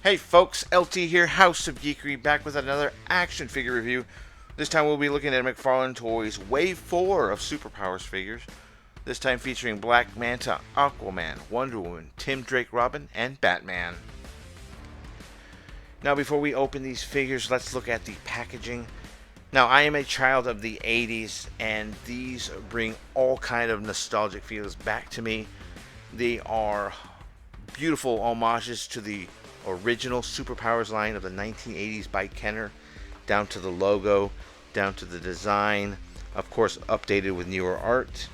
Hey folks, LT here, House of Geekery, back with another action figure review. This time we'll be looking at McFarlane Toys Wave 4 of Superpowers figures. This time featuring Black Manta, Aquaman, Wonder Woman, Tim Drake Robin, and Batman. Now before we open these figures, let's look at the packaging. Now I am a child of the 80s, and these bring all kind of nostalgic feels back to me. They are beautiful homages to the original Superpowers line of the 1980s by Kenner, down to the logo, down to the design, of course updated with newer art.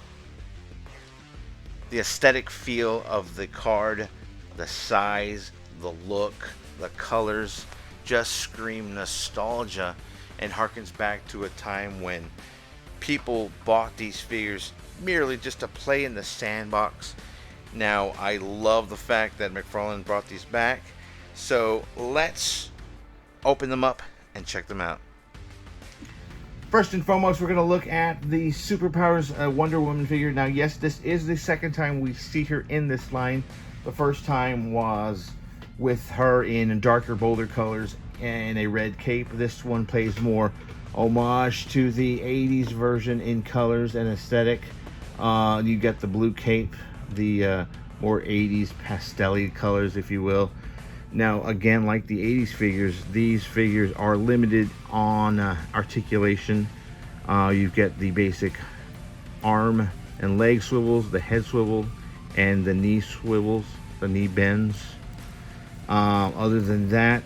The aesthetic feel of the card, the size, the look, the colors just scream nostalgia and harkens back to a time when people bought these figures merely just to play in the sandbox. Now I love the fact that McFarlane brought these back. So let's open them up and check them out. First and foremost, we're going to look at the Superpowers Wonder Woman figure. Now, yes, this is the second time we see her in this line. The first time was with her in darker, bolder colors and a red cape. This one plays more homage to the 80s version in colors and aesthetic. You get the blue cape, the more 80s pastel-y colors, if you will. Now, again, like the 80s figures, these figures are limited on articulation. You get the basic arm and leg swivels, the head swivel, and the knee swivels, the knee bends. Other than that,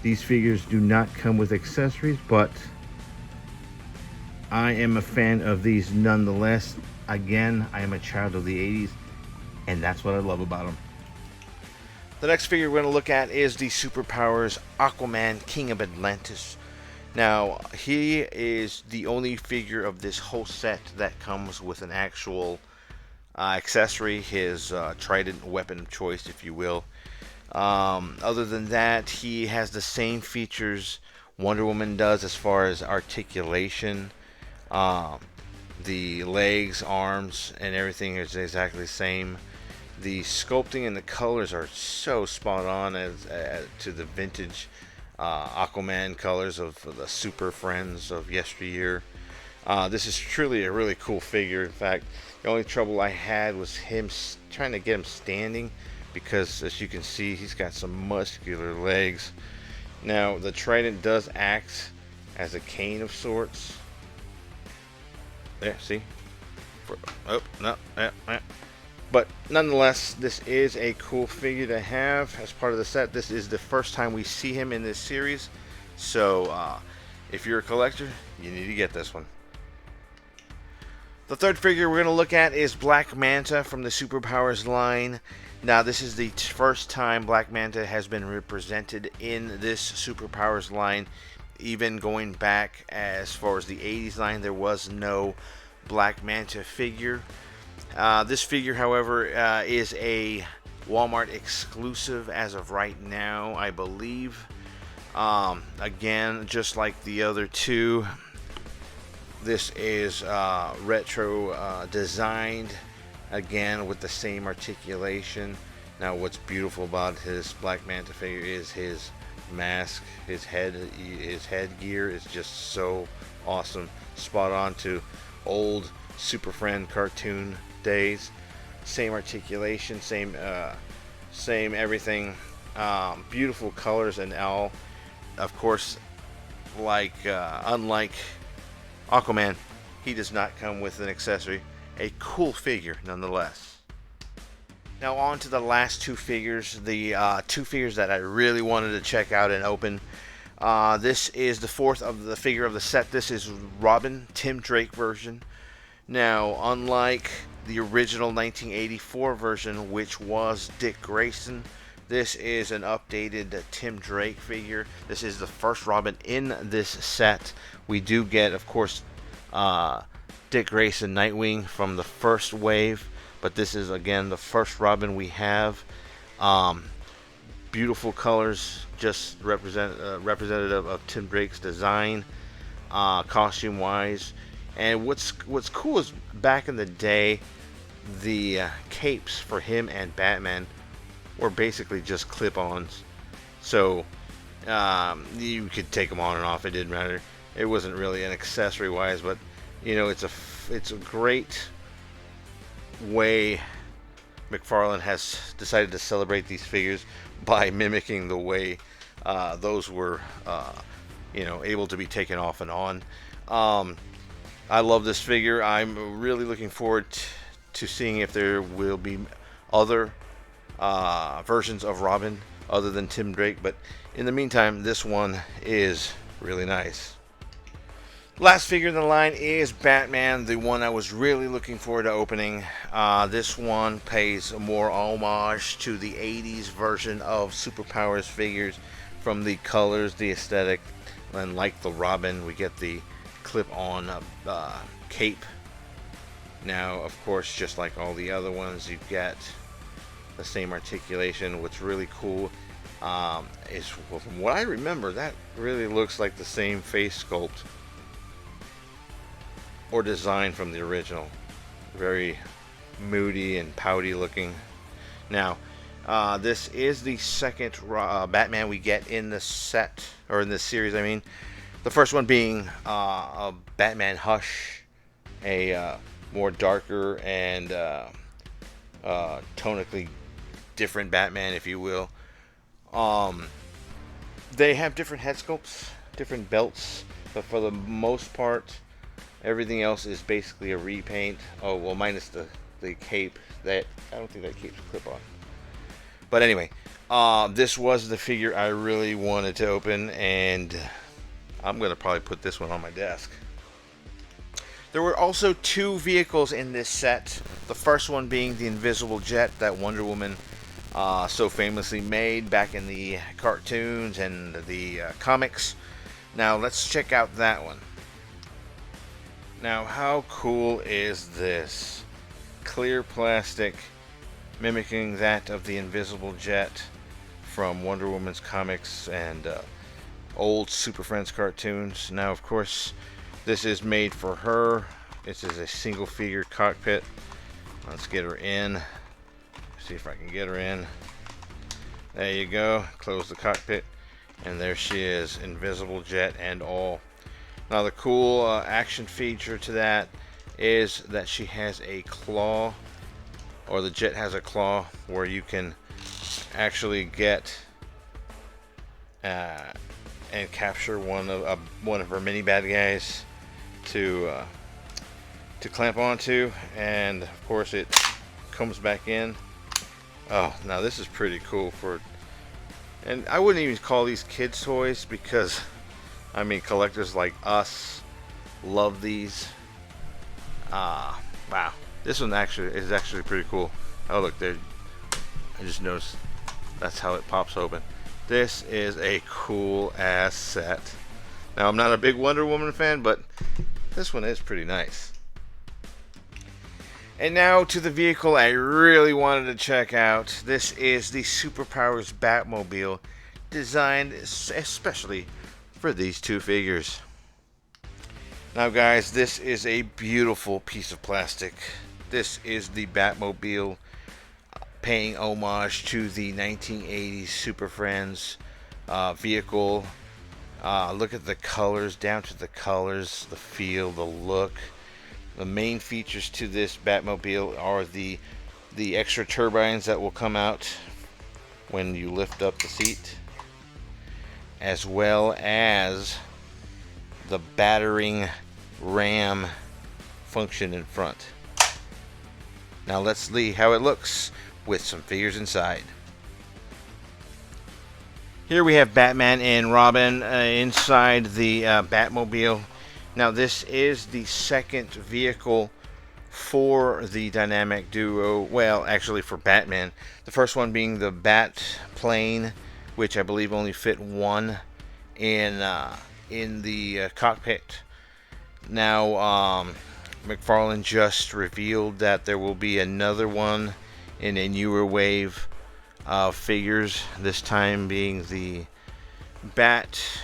these figures do not come with accessories, but I am a fan of these nonetheless. Again, I am a child of the 80s, and that's what I love about them. The next figure we're going to look at is the Superpowers Aquaman, King of Atlantis. Now, he is the only figure of this whole set that comes with an actual accessory, his trident weapon of choice, if you will. Other than that, he has the same features Wonder Woman does as far as articulation. The legs, arms, and everything is exactly the same. The sculpting and the colors are so spot on as to the vintage Aquaman colors of the Super Friends of yesteryear. This is truly a really cool figure. In fact, the only trouble I had was trying to get him standing, because as you can see, he's got some muscular legs. Now, the trident does act as a cane of sorts. There, see? But nonetheless, this is a cool figure to have as part of the set. This is the first time we see him in this series, so if you're a collector, you need to get this one. The third figure we're going to look at is Black Manta from the Superpowers line. Now, this is the first time Black Manta has been represented in this Superpowers line. Even going back as far as the 80s line, there was no Black Manta figure. This figure, however, is a Walmart exclusive as of right now, I believe. Again, just like the other two, this is retro designed, again with the same articulation. Now, what's beautiful about his Black Manta figure is his mask, his headgear is just so awesome, spot on to old Super Friend cartoon days. Same articulation, same everything. Beautiful colors and all. Of course, unlike Aquaman, he does not come with an accessory. A cool figure nonetheless. Now on to the last two figures, the two figures that I really wanted to check out and open. This is the fourth of the figure of the set. This is Robin, Tim Drake version. Now, unlike the original 1984 version, which was Dick Grayson, this is an updated Tim Drake figure. This is the first Robin in this set. We do get, of course, Dick Grayson Nightwing from the first wave, but this is again the first Robin we have. Beautiful colors, just representative of Tim Drake's design, costume wise. And what's cool is back in the day, the capes for him and Batman were basically just clip-ons. So you could take them on and off. It didn't matter. It wasn't really an accessory wise, but you know, it's a great way McFarlane has decided to celebrate these figures by mimicking the way those were, you know, able to be taken off and on. I love this figure. I'm really looking forward to seeing if there will be other versions of Robin other than Tim Drake, but in the meantime, this one is really nice. Last figure in the line is Batman, the one I was really looking forward to opening. This one pays more homage to the 80s version of Superpowers figures, from the colors, the aesthetic, and like the Robin, we get the clip-on cape. Now, of course, just like all the other ones, you get the same articulation. What's really cool is, well, from what I remember, that really looks like the same face sculpt or design from the original. Very moody and pouty looking. Now, this is the second Batman we get in the set, or in this series, I mean. The first one being a Batman Hush, a more darker and tonically different Batman, if you will. They have different head sculpts, different belts, but for the most part, everything else is basically a repaint. Oh, well, minus the cape. That, I don't think that cape's clip on. But anyway, this was the figure I really wanted to open, and I'm going to probably put this one on my desk. There were also two vehicles in this set. The first one being the Invisible Jet that Wonder Woman so famously made back in the cartoons and the comics. Now let's check out that one. Now, how cool is this? Clear plastic, mimicking that of the Invisible Jet from Wonder Woman's comics and old Super Friends cartoons. Now, of course, this is made for her. This is a single figure cockpit. Let's get her in. See if I can get her in. There you go. Close the cockpit, and there she is, Invisible Jet and all. Now, the cool action feature to that is that she has a claw, or the jet has a claw, where you can actually get and capture one of her mini bad guys to clamp onto, and of course it comes back in. Oh, now this is pretty cool and I wouldn't even call these kids toys, because I mean, collectors like us love these. Wow, this one is actually pretty cool. Oh, look there, I just noticed that's how it pops open. This is a cool ass set. Now, I'm not a big Wonder Woman fan, but this one is pretty nice. And now to the vehicle I really wanted to check out. This is the Superpowers Batmobile, designed especially for these two figures. Now, guys, this is a beautiful piece of plastic. This is the Batmobile, paying homage to the 1980s Super Friends vehicle. Look at the colors, down to the colors, the feel, the look. The main features to this Batmobile are the extra turbines that will come out when you lift up the seat, as well as the battering ram function in front. Now let's see how it looks with some figures inside. Here we have Batman and Robin inside the Batmobile. Now, this is the second vehicle for the dynamic duo. Well, actually for Batman. The first one being the Bat plane, which I believe only fit one in the cockpit. Now, McFarlane just revealed that there will be another one in a newer wave of figures. This time being the Batcopter,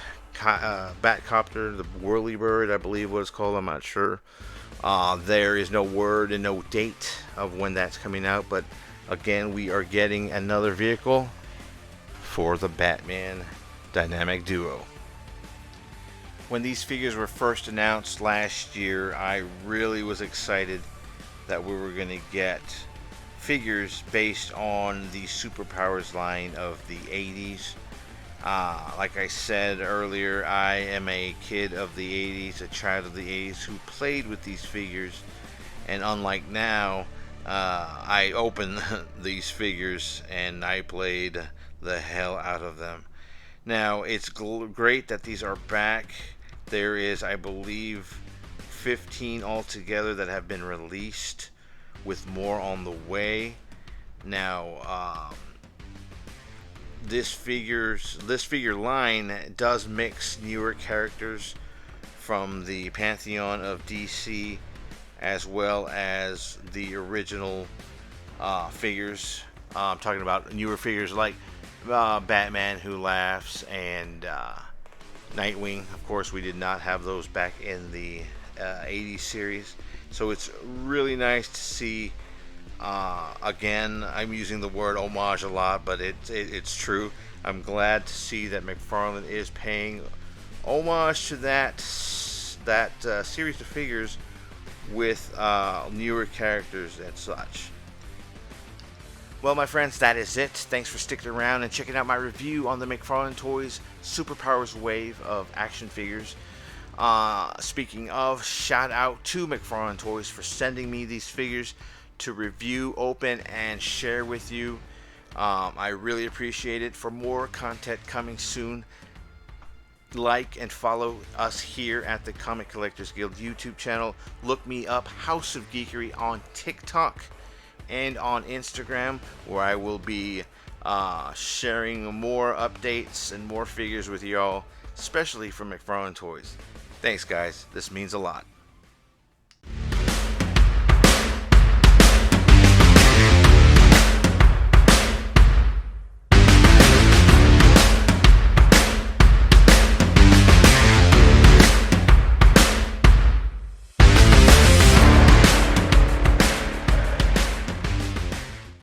the Whirlybird, I believe what it's called. I'm not sure. There is no word and no date of when that's coming out, but again, we are getting another vehicle for the Batman dynamic duo. When these figures were first announced last year, I really was excited that we were going to get figures based on the Superpowers line of the 80s. Like I said earlier, I am a kid of the 80s, a child of the 80s who played with these figures, and unlike now, I opened these figures and I played the hell out of them. Now, it's great that these are back. There is, I believe, 15 altogether that have been released, with more on the way. Now, this figure line does mix newer characters from the pantheon of DC, as well as the original figures. I'm talking about newer figures like Batman Who Laughs and Nightwing. Of course, we did not have those back in the 80s series, so it's really nice to see. Again, I'm using the word homage a lot, but it's true. I'm glad to see that McFarlane is paying homage to that series of figures with newer characters and such. Well, my friends, that is it. Thanks for sticking around and checking out my review on the McFarlane Toys Superpowers wave of action figures. Speaking of, shout out to McFarlane Toys for sending me these figures to review, open, and share with you. I really appreciate it. For more content coming soon, like and follow us here at the Comic Collectors Guild YouTube channel. Look me up, House of Geekery, on TikTok and on Instagram, where I will be sharing more updates and more figures with y'all, especially from McFarlane Toys. Thanks, guys. This means a lot.